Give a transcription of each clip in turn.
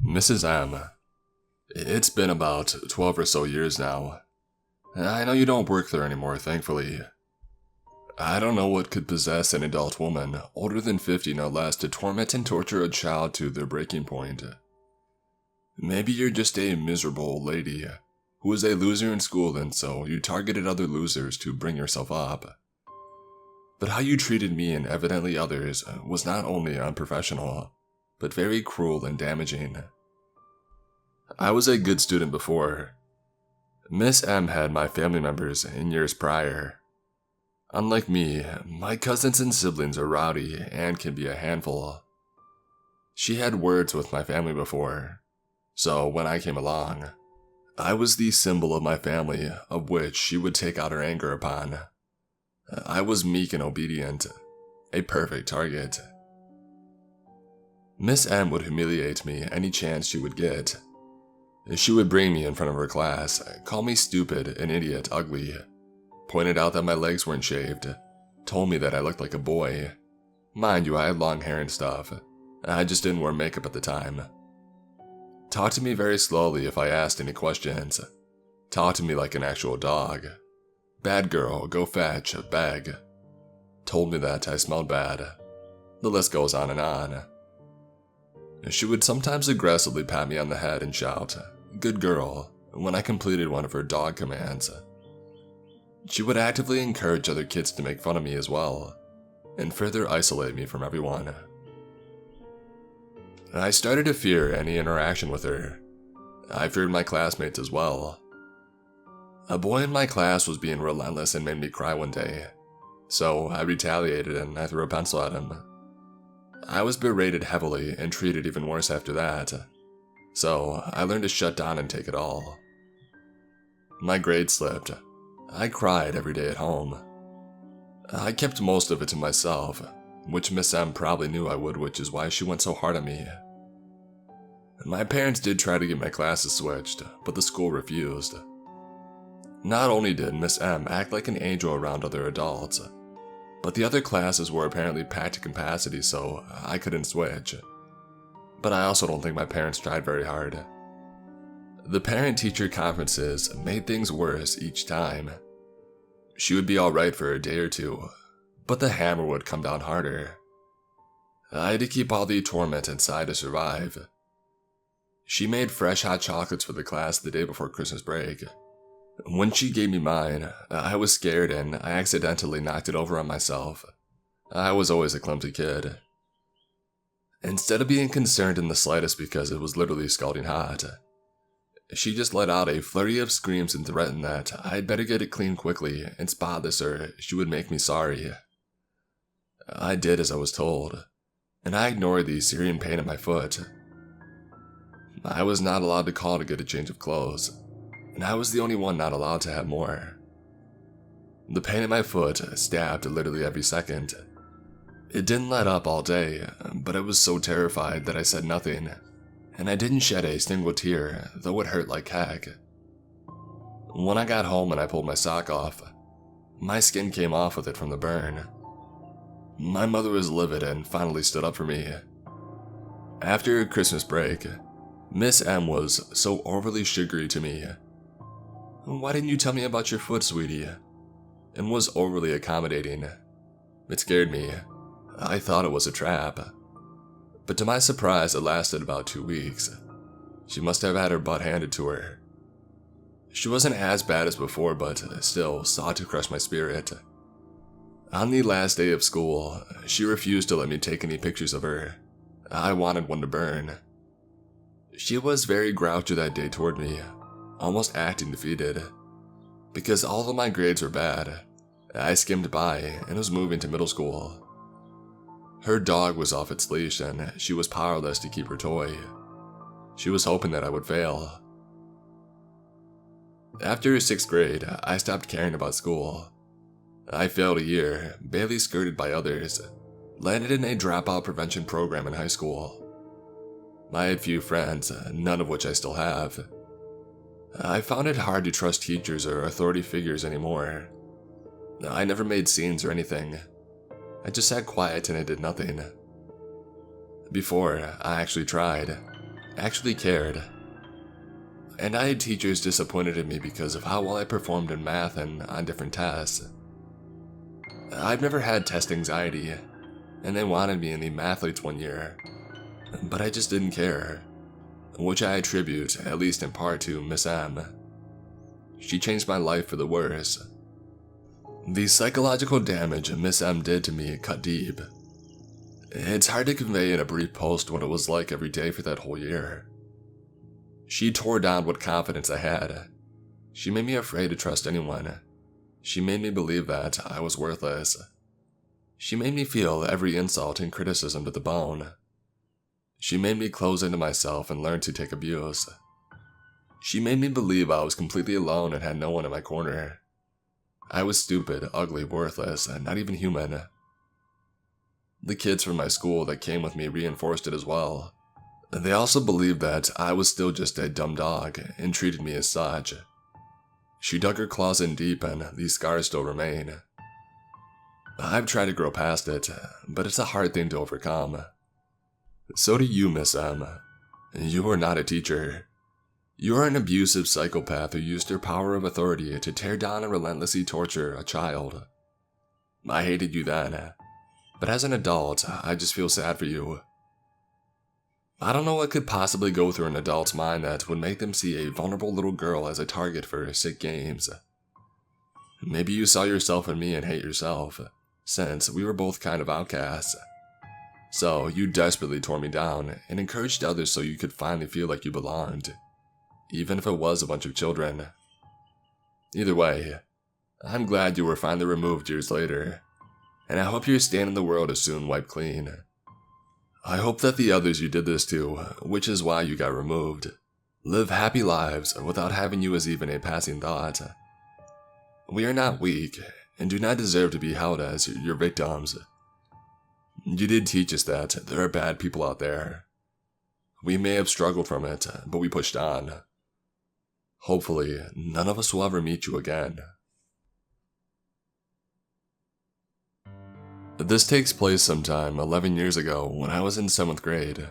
Mrs. M. It's been about 12 or so years now. I know you don't work there anymore, thankfully. I don't know what could possess an adult woman, older than 50 no less, to torment and torture a child to their breaking point. Maybe you're just a miserable old lady who was a loser in school, and so you targeted other losers to bring yourself up. But how you treated me and evidently others was not only unprofessional, but very cruel and damaging. I was a good student before. Miss M had my family members in years prior. Unlike me, my cousins and siblings are rowdy and can be a handful. She had words with my family before, so when I came along, I was the symbol of my family of which she would take out her anger upon. I was meek and obedient, a perfect target. Miss M would humiliate me any chance she would get. She would bring me in front of her class, call me stupid, an idiot, ugly, pointed out that my legs weren't shaved, told me that I looked like a boy. Mind you, I had long hair and stuff. I just didn't wear makeup at the time. Talked to me very slowly if I asked any questions. Talked to me like an actual dog. Bad girl, go fetch, beg. Told me that I smelled bad. The list goes on and on. She would sometimes aggressively pat me on the head and shout, "Good girl," when I completed one of her dog commands. She would actively encourage other kids to make fun of me as well, and further isolate me from everyone. I started to fear any interaction with her. I feared my classmates as well. A boy in my class was being relentless and made me cry one day, so I retaliated and I threw a pencil at him. I was berated heavily and treated even worse after that, so I learned to shut down and take it all. My grades slipped. I cried every day at home. I kept most of it to myself, which Miss M probably knew I would, which is why she went so hard on me. My parents did try to get my classes switched, but the school refused. Not only did Miss M act like an angel around other adults, but the other classes were apparently packed to capacity, so I couldn't switch. But I also don't think my parents tried very hard. The parent-teacher conferences made things worse each time. She would be alright for a day or two, but the hammer would come down harder. I had to keep all the torment inside to survive. She made fresh hot chocolates for the class the day before Christmas break. When she gave me mine, I was scared and I accidentally knocked it over on myself. I was always a clumsy kid. Instead of being concerned in the slightest because it was literally scalding hot, she just let out a flurry of screams and threatened that I'd better get it clean quickly and spotless or she would make me sorry. I did as I was told, and I ignored the searing pain at my foot. I was not allowed to call to get a change of clothes, and I was the only one not allowed to have more. The pain at my foot stabbed literally every second. It didn't let up all day, but I was so terrified that I said nothing, and I didn't shed a single tear, though it hurt like heck. When I got home and I pulled my sock off, my skin came off with it from the burn. My mother was livid and finally stood up for me. After Christmas break, Miss M was so overly sugary to me. "Why didn't you tell me about your foot, sweetie?" and was overly accommodating. It scared me. I thought it was a trap. But to my surprise, it lasted about 2 weeks. She must have had her butt handed to her. She wasn't as bad as before, but still sought to crush my spirit. On the last day of school, she refused to let me take any pictures of her. I wanted one to burn. She was very grouchy that day toward me, almost acting defeated. Because all of my grades were bad, I skimmed by and was moving to middle school. Her dog was off its leash and she was powerless to keep her toy. She was hoping that I would fail. After 6th grade, I stopped caring about school. I failed a year, barely skirted by others, landed in a dropout prevention program in high school. I had few friends, none of which I still have. I found it hard to trust teachers or authority figures anymore. I never made scenes or anything. I just sat quiet and I did nothing. Before, I actually tried. actually cared. And I had teachers disappointed in me because of how well I performed in math and on different tests. I've never had test anxiety, and they wanted me in the mathletes one year, but I just didn't care, which I attribute, at least in part, to Miss M. She changed my life for the worse. The psychological damage Miss M did to me cut deep. It's hard to convey in a brief post what it was like every day for that whole year. She tore down what confidence I had. She made me afraid to trust anyone. She made me believe that I was worthless. She made me feel every insult and criticism to the bone. She made me close into myself and learn to take abuse. She made me believe I was completely alone and had no one in my corner. I was stupid, ugly, worthless, and not even human. The kids from my school that came with me reinforced it as well. They also believed that I was still just a dumb dog and treated me as such. She dug her claws in deep and these scars still remain. I've tried to grow past it, but it's a hard thing to overcome. So do you, Miss M. You are not a teacher. You are an abusive psychopath who used her power of authority to tear down and relentlessly torture a child. I hated you then, but as an adult, I just feel sad for you. I don't know what could possibly go through an adult's mind that would make them see a vulnerable little girl as a target for sick games. Maybe you saw yourself in me and hate yourself, since we were both kind of outcasts. So you desperately tore me down and encouraged others so you could finally feel like you belonged, even if it was a bunch of children. Either way, I'm glad you were finally removed years later, and I hope your stain in the world is soon wiped clean. I hope that the others you did this to, which is why you got removed, live happy lives without having you as even a passing thought. We are not weak, and do not deserve to be held as your victims. You did teach us that there are bad people out there. We may have struggled from it, but we pushed on. Hopefully, none of us will ever meet you again. This takes place sometime 11 years ago when I was in 7th grade.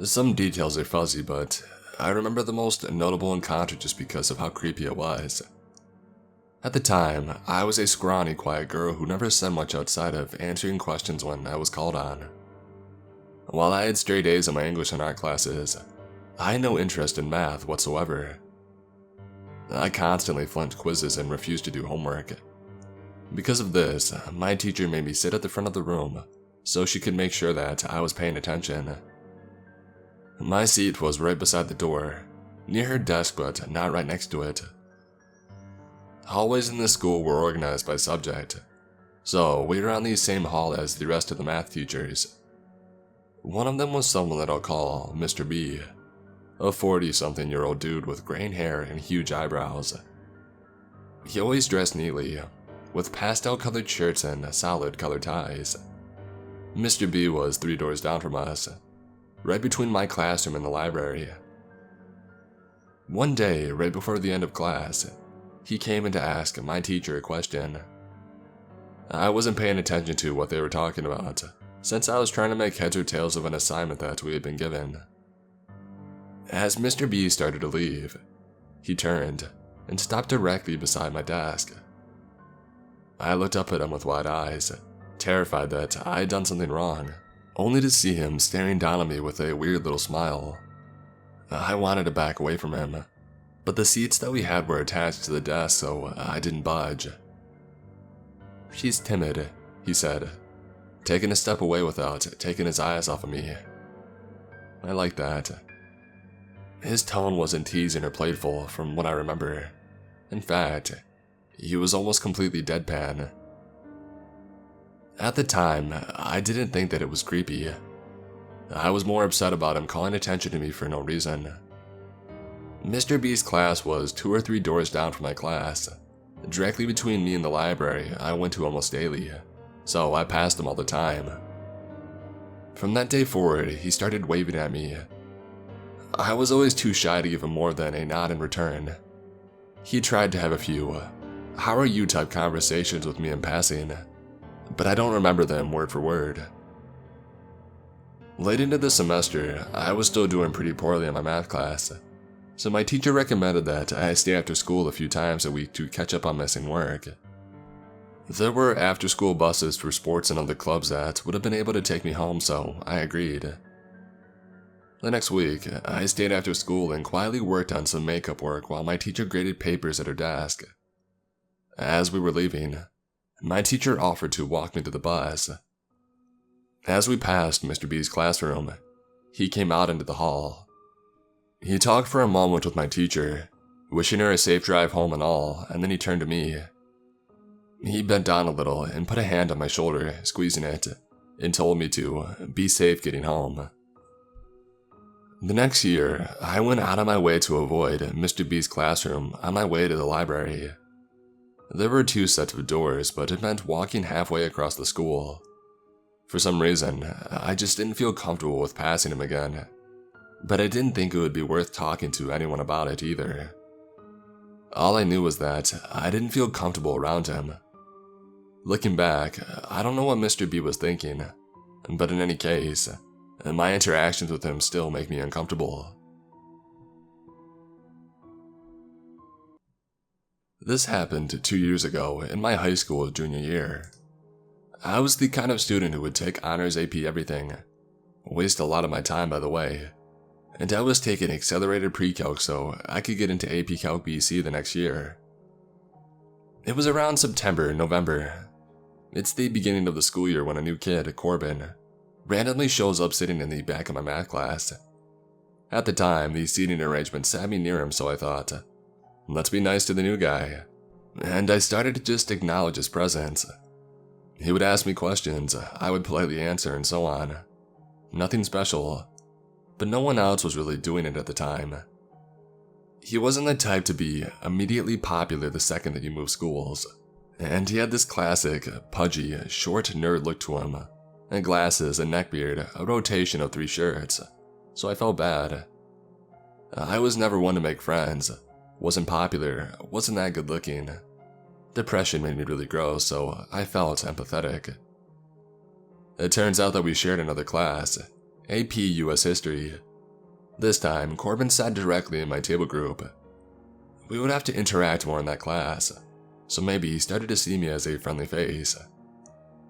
Some details are fuzzy, but I remember the most notable encounter just because of how creepy it was. At the time, I was a scrawny, quiet girl who never said much outside of answering questions when I was called on. While I had straight A's in my English and art classes, I had no interest in math whatsoever. I constantly flunked quizzes and refused to do homework. Because of this, my teacher made me sit at the front of the room so she could make sure that I was paying attention. My seat was right beside the door, near her desk but not right next to it. Hallways in the school were organized by subject, so we were on the same hall as the rest of the math teachers. One of them was someone that I'll call Mr. B, a 40-something-year-old dude with graying hair and huge eyebrows. He always dressed neatly, with pastel-colored shirts and solid-colored ties. Mr. B was 3 doors down from us, right between my classroom and the library. One day, right before the end of class, he came in to ask my teacher a question. I wasn't paying attention to what they were talking about, since I was trying to make heads or tails of an assignment that we had been given. As Mr. B started to leave, he turned and stopped directly beside my desk. I looked up at him with wide eyes, terrified that I had done something wrong, only to see him staring down at me with a weird little smile. I wanted to back away from him, but the seats that we had were attached to the desk, so I didn't budge. "She's timid," he said, taking a step away without taking his eyes off of me. I liked that. His tone wasn't teasing or playful from what I remember. In fact, he was almost completely deadpan. At the time, I didn't think that it was creepy. I was more upset about him calling attention to me for no reason. Mr. B's class was 2 or 3 doors down from my class, directly between me and the library I went to almost daily, so I passed him all the time. From that day forward, he started waving at me. I was always too shy to give him more than a nod in return. He tried to have a few "how are you" type conversations with me in passing, but I don't remember them word for word. Late into the semester, I was still doing pretty poorly in my math class, so my teacher recommended that I stay after school a few times a week to catch up on missing work. There were after-school buses for sports and other clubs that would have been able to take me home, so I agreed. The next week, I stayed after school and quietly worked on some makeup work while my teacher graded papers at her desk. As we were leaving, my teacher offered to walk me to the bus. As we passed Mr. B's classroom, he came out into the hall. He talked for a moment with my teacher, wishing her a safe drive home and all, and then he turned to me. He bent down a little and put a hand on my shoulder, squeezing it, and told me to be safe getting home. The next year, I went out of my way to avoid Mr. B's classroom on my way to the library. There were 2 sets of doors, but it meant walking halfway across the school. For some reason, I just didn't feel comfortable with passing him again, but I didn't think it would be worth talking to anyone about it either. All I knew was that I didn't feel comfortable around him. Looking back, I don't know what Mr. B was thinking, but in any case, my interactions with him still make me uncomfortable. This happened 2 years ago in my high school junior year. I was the kind of student who would take honors AP everything, waste a lot of my time by the way, and I was taking accelerated pre-calc so I could get into AP Calc BC the next year. It was around September, November. It's the beginning of the school year when a new kid, Corbin, randomly shows up sitting in the back of my math class. At the time, the seating arrangement sat me near him, so I thought, let's be nice to the new guy. And I started to just acknowledge his presence. He would ask me questions, I would politely answer, and so on. Nothing special, but no one else was really doing it at the time. He wasn't the type to be immediately popular the second that you moved schools, and he had this classic, pudgy, short nerd look to him, and glasses, a neckbeard, a rotation of 3 shirts, so I felt bad. I was never one to make friends, wasn't popular, wasn't that good looking. Depression made me really gross, so I felt empathetic. It turns out that we shared another class, AP US History. This time, Corbin sat directly in my table group. We would have to interact more in that class, so maybe he started to see me as a friendly face.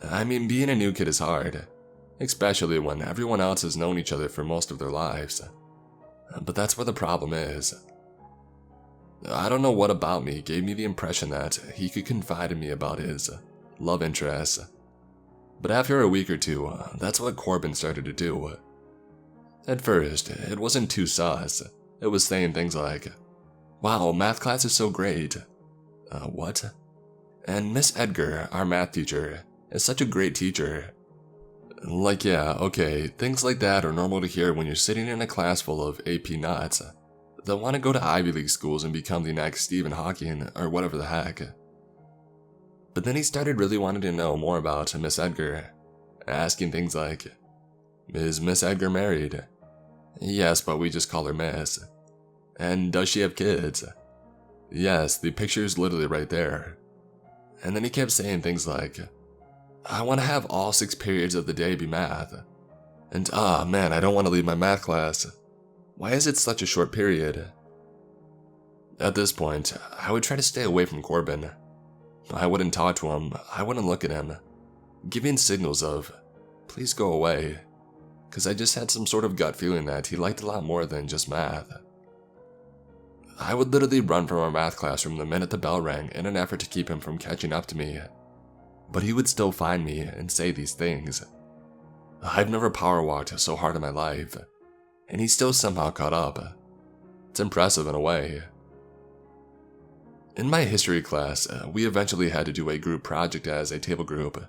I mean, being a new kid is hard, especially when everyone else has known each other for most of their lives. But that's where the problem is. I don't know what about me gave me the impression that he could confide in me about his love interest. But after a week or 2, that's what Corbin started to do. At first, it wasn't too sus. It was saying things like, "Wow, math class is so great." What? And Miss Edgar, our math teacher, is such a great teacher. Like, yeah, okay, things like that are normal to hear when you're sitting in a class full of AP nuts that want to go to Ivy League schools and become the next Stephen Hawking or whatever the heck. But then he started really wanting to know more about Miss Edgar, asking things like, "Is Miss Edgar married?" "Yes, but we just call her Miss." "And does she have kids?" "Yes, the picture's literally right there." And then he kept saying things like, "I want to have all 6 periods of the day be math." And man, I don't want to leave my math class. Why is it such a short period? At this point, I would try to stay away from Corbin. I wouldn't talk to him, I wouldn't look at him, giving signals of, please go away, because I just had some sort of gut feeling that he liked a lot more than just math. I would literally run from our math classroom the minute the bell rang in an effort to keep him from catching up to me, but he would still find me and say these things. I've never power walked so hard in my life, and he still somehow caught up. It's impressive in a way. In my history class, we eventually had to do a group project as a table group.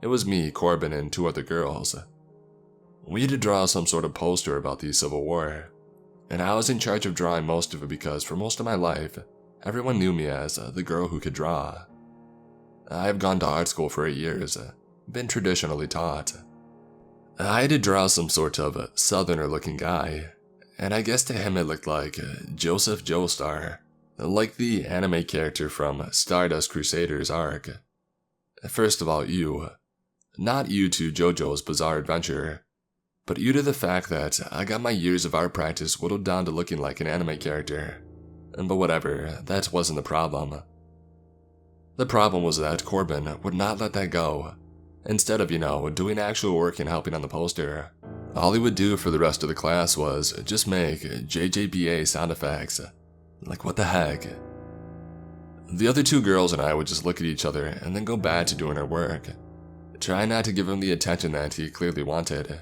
It was me, Corbin, and 2 other girls. We had to draw some sort of poster about the Civil War, and I was in charge of drawing most of it because for most of my life, everyone knew me as the girl who could draw. I have gone to art school for 8 years, been traditionally taught. I had to draw some sort of southerner-looking guy, and I guess to him it looked like Joseph Joestar, like the anime character from Stardust Crusaders arc. First of all, not you to JoJo's Bizarre Adventure, but due to the fact that I got my years of art practice whittled down to looking like an anime character. But whatever, that wasn't the problem. The problem was that Corbin would not let that go. Instead of, doing actual work and helping on the poster, all he would do for the rest of the class was just make JJBA sound effects. Like, what the heck? The other two girls and I would just look at each other and then go back to doing our work, trying not to give him the attention that he clearly wanted.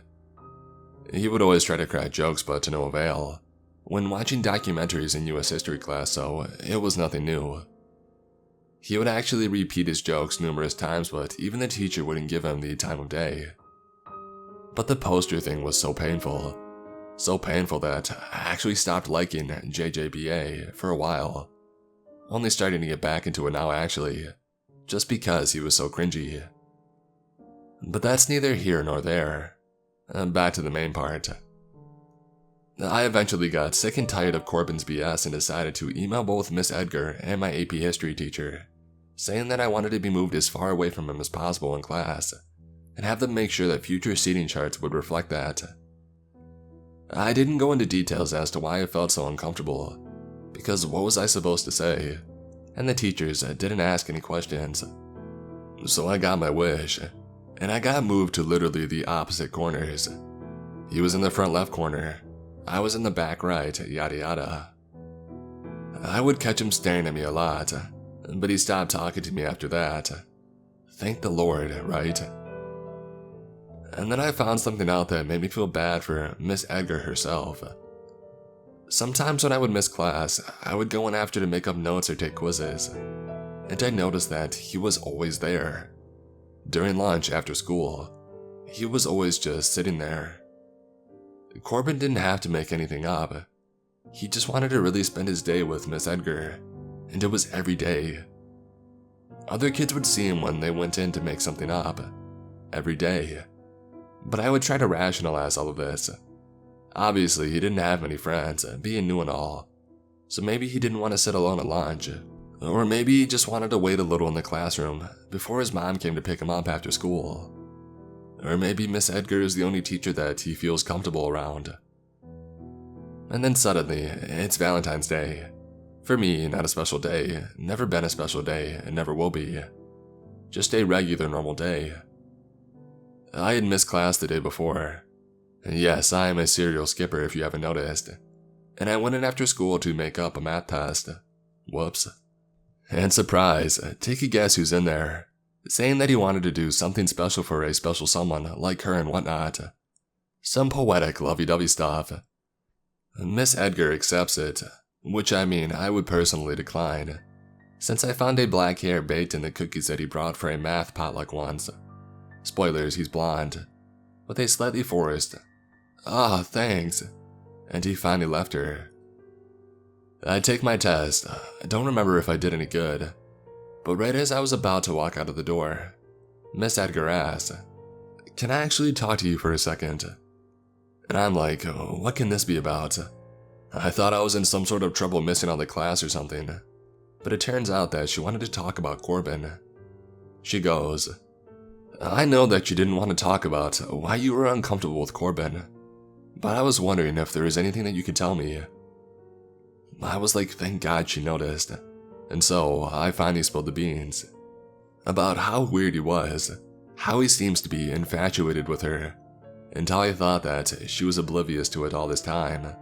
He would always try to crack jokes, but to no avail. When watching documentaries in US history class, so it was nothing new. He would actually repeat his jokes numerous times, but even the teacher wouldn't give him the time of day. But the poster thing was so painful that I actually stopped liking JJBA for a while, only starting to get back into it now actually, just because he was so cringy. But that's neither here nor there. Back to the main part. I eventually got sick and tired of Corbin's BS and decided to email both Miss Edgar and my AP history teacher, saying that I wanted to be moved as far away from him as possible in class, and have them make sure that future seating charts would reflect that. I didn't go into details as to why I felt so uncomfortable, because what was I supposed to say? And the teachers didn't ask any questions. So I got my wish, and I got moved to literally the opposite corners. He was in the front left corner, I was in the back right, yada yada. I would catch him staring at me a lot, but he stopped talking to me after that. Thank the Lord, right? And then I found something out that made me feel bad for Miss Edgar herself. Sometimes when I would miss class, I would go in after to make up notes or take quizzes, and I noticed that he was always there. During lunch after school, he was always just sitting there. Corbin didn't have to make anything up. He just wanted to really spend his day with Miss Edgar, and it was every day. Other kids would see him when they went in to make something up, every day. But I would try to rationalize all of this. Obviously, he didn't have many friends, being new and all, so maybe he didn't want to sit alone at lunch. Or maybe he just wanted to wait a little in the classroom before his mom came to pick him up after school. Or maybe Miss Edgar is the only teacher that he feels comfortable around. And then suddenly, it's Valentine's Day. For me, not a special day, never been a special day, and never will be. Just a regular normal day. I had missed class the day before. Yes, I am a serial skipper if you haven't noticed. And I went in after school to make up a math test. Whoops. And surprise, take a guess who's in there, saying that he wanted to do something special for a special someone like her and whatnot. Some poetic lovey-dovey stuff. Miss Edgar accepts it, which I would personally decline, since I found a black hair baked in the cookies that he brought for a math potluck once. Spoilers, he's blonde, with a slightly forced, "Ah, thanks," and he finally left her. I take my test. I don't remember if I did any good, but right as I was about to walk out of the door, Miss Edgar asked, "Can I actually talk to you for a second?" And I'm like, what can this be about? I thought I was in some sort of trouble missing all the class or something, but it turns out that she wanted to talk about Corbin. She goes, "I know that you didn't want to talk about why you were uncomfortable with Corbin, but I was wondering if there is anything that you could tell me." I was like, thank God she noticed. And so I finally spilled the beans about how weird he was, how he seems to be infatuated with her, and how I thought that she was oblivious to it all this time.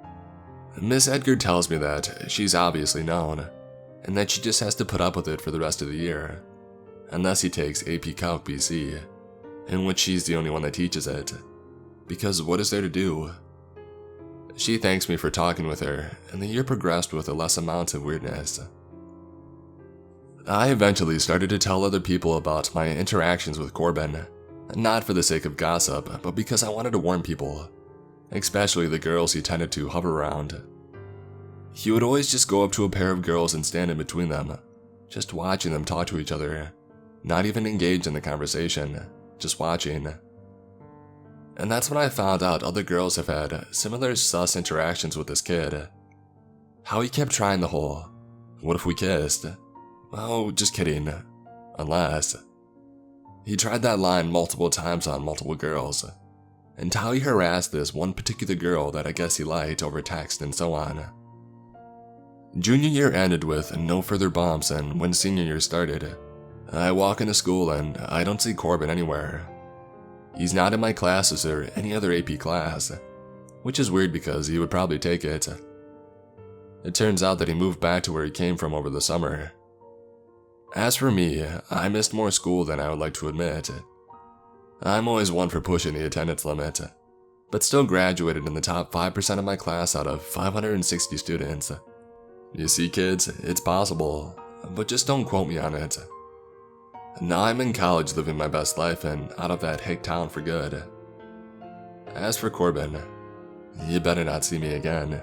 Miss Edgar tells me that she's obviously known, and that she just has to put up with it for the rest of the year, unless he takes AP Calc BC, in which she's the only one that teaches it, because what is there to do? She thanks me for talking with her, and the year progressed with a less amount of weirdness. I eventually started to tell other people about my interactions with Corbin, not for the sake of gossip, but because I wanted to warn people, especially the girls he tended to hover around. He would always just go up to a pair of girls and stand in between them, just watching them talk to each other, not even engaged in the conversation, just watching. And that's when I found out other girls have had similar sus interactions with this kid. How he kept trying the whole, "What if we kissed?" Oh, just kidding. Unless. He tried that line multiple times on multiple girls. and how he harassed this one particular girl that I guess he liked over text and so on. Junior year ended with no further bumps, and when senior year started, I walk into school and I don't see Corbin anywhere. He's not in my classes or any other AP class, which is weird because he would probably take it. It turns out that he moved back to where he came from over the summer. As for me, I missed more school than I would like to admit. I'm always one for pushing the attendance limit, but still graduated in the top 5% of my class out of 560 students. You see, kids, it's possible, but just don't quote me on it. Now I'm in college living my best life and out of that hick town for good. As for Corbin, you better not see me again.